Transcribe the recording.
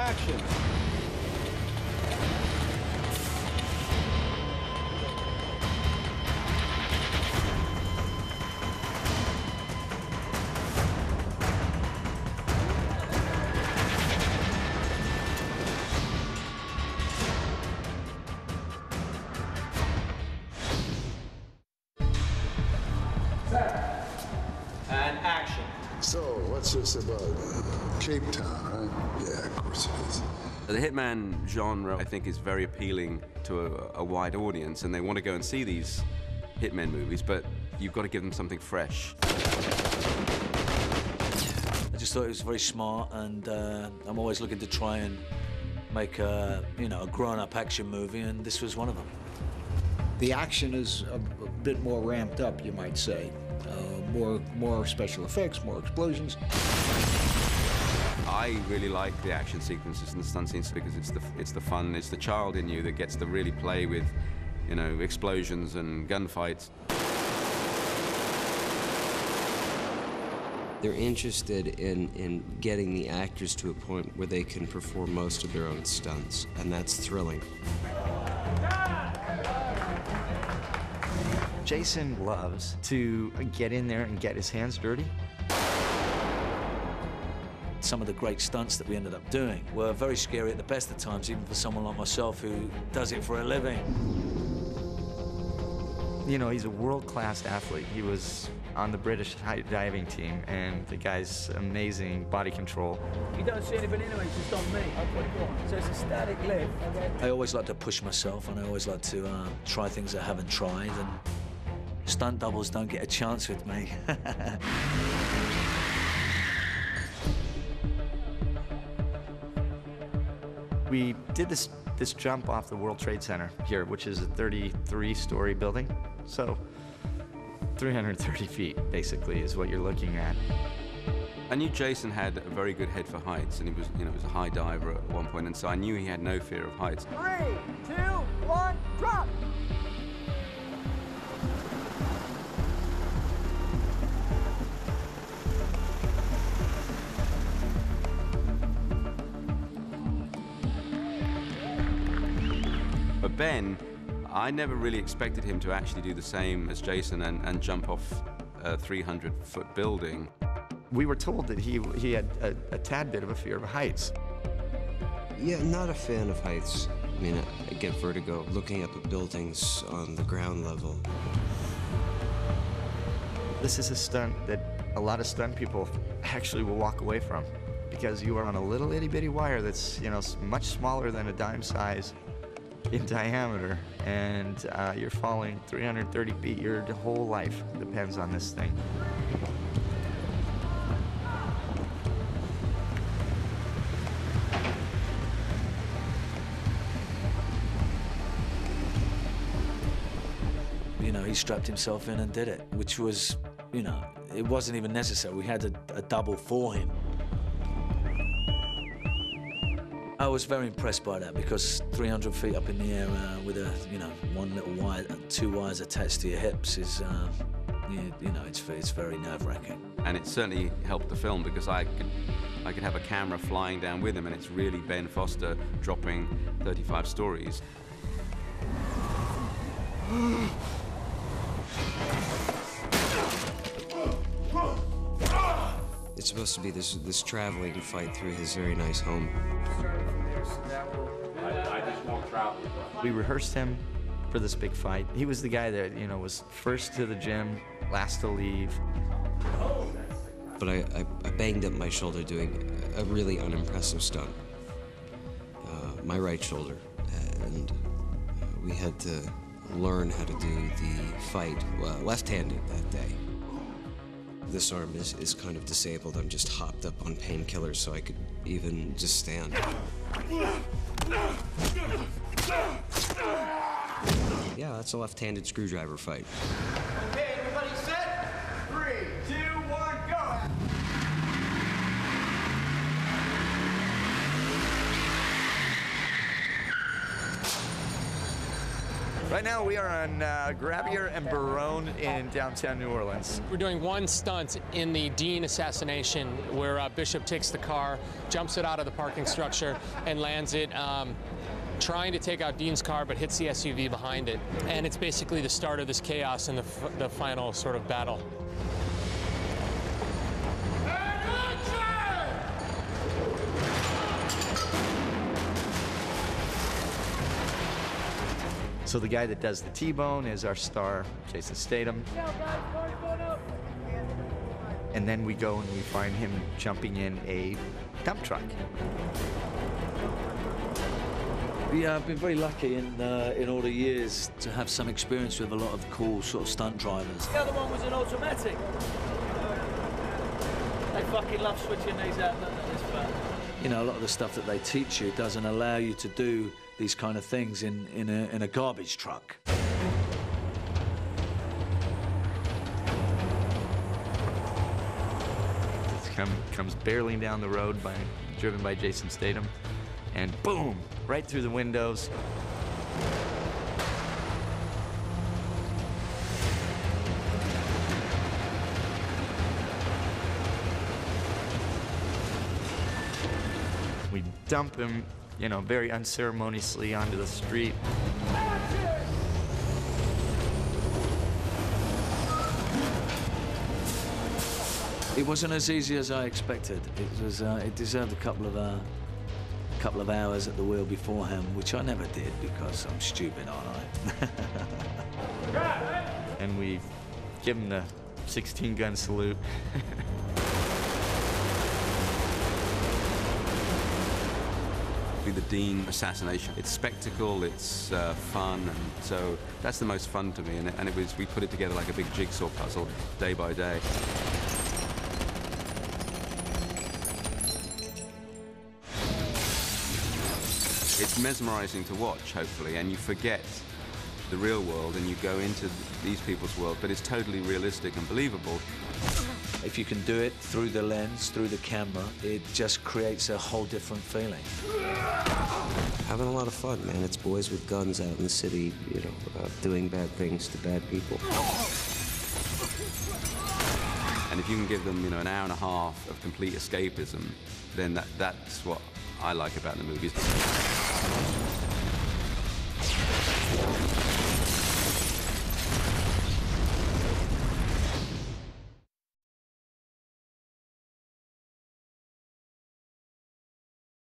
action. And action. So, what's this about? Cape Town, right? Yeah, of course it is. The hitman genre, I think, is very appealing to a wide audience, and they want to go and see these hitmen movies, but you've got to give them something fresh. I just thought it was very smart, and I'm always looking to try and make a, you know, a grown-up action movie, and this was one of them. The action is a bit more ramped up, you might say. More special effects, more explosions. I really like the action sequences and the stunt scenes because it's the fun, it's the child in you that gets to really play with, you know, explosions and gunfights. They're interested in getting the actors to a point where they can perform most of their own stunts, and that's thrilling. Jason loves to get in there and get his hands dirty. Some of the great stunts that we ended up doing were very scary at the best of times, even for someone like myself who does it for a living. You know, he's a world-class athlete. He was on the British diving team, and the guy's amazing body control. If you don't see anything anyway, it's just on me. So it's a static lift. Okay. I always like to push myself, and I always like to try things I haven't tried, and stunt doubles don't get a chance with me. We did this jump off the World Trade Center here, which is a 33-story building. So 330 feet, basically, is what you're looking at. I knew Jason had a very good head for heights, and he was, you know, was a high diver at one point, and so I knew he had no fear of heights. 3, 2, 1, drop! But Ben, I never really expected him to actually do the same as Jason and jump off a 300-foot building. We were told that he had a tad bit of a fear of heights. Yeah, not a fan of heights. I mean, I get vertigo looking up at buildings on the ground level. This is a stunt that a lot of stunt people actually will walk away from because you are on a little itty-bitty wire that's, you know, much smaller than a dime size in diameter, and you're falling 330 feet. Your whole life depends on this thing. You know, he strapped himself in and did it, which was, you know, it wasn't even necessary. We had a double for him. I was very impressed by that because 300 feet up in the air with a, you know, one little wire, 2 wires attached to your hips is, you know, it's very nerve-wracking. And it certainly helped the film because I could have a camera flying down with him, and it's really Ben Foster dropping 35 stories. It's supposed to be this traveling fight through his very nice home. We rehearsed him for this big fight. He was the guy that, you know, was first to the gym, last to leave. But I banged up my shoulder doing a really unimpressive stunt. My right shoulder. And we had to learn how to do the fight left-handed that day. This arm is kind of disabled. I'm just hopped up on painkillers so I could even just stand. Yeah, that's a left-handed screwdriver fight. Okay, everybody set? 3, 2, 1, go! Right now we are on Gravier and Barone in downtown New Orleans. We're doing one stunt in the Dean assassination where Bishop takes the car, jumps it out of the parking structure, and lands it trying to take out Dean's car, but hits the SUV behind it. And it's basically the start of this chaos and the final sort of battle. So the guy that does the T-bone is our star, Jason Statham. And then we go and we find him jumping in a dump truck. Yeah, I've been very lucky in all the years to have some experience with a lot of cool sort of stunt drivers. The other one was an automatic. They fucking love switching these out, don't they, this far? You know, a lot of the stuff that they teach you doesn't allow you to do these kind of things in a garbage truck. It comes barreling down the road, driven by Jason Statham, and boom, right through the windows. We dump him, you know, very unceremoniously onto the street. It wasn't as easy as I expected. It was. It deserved a couple of hours at the wheel beforehand, which I never did because I'm stupid, aren't I? And we give him the 16-gun salute. The Dean assassination. It's spectacle, it's fun, and so that's the most fun to me. And we put it together like a big jigsaw puzzle, day by day. It's mesmerizing to watch, hopefully, and you forget the real world and you go into these people's world, but it's totally realistic and believable. If you can do it through the lens, through the camera, it just creates a whole different feeling. Having a lot of fun, man. It's boys with guns out in the city, you know, doing bad things to bad people. And if you can give them, you know, an hour and a half of complete escapism, then that's what I like about the movies.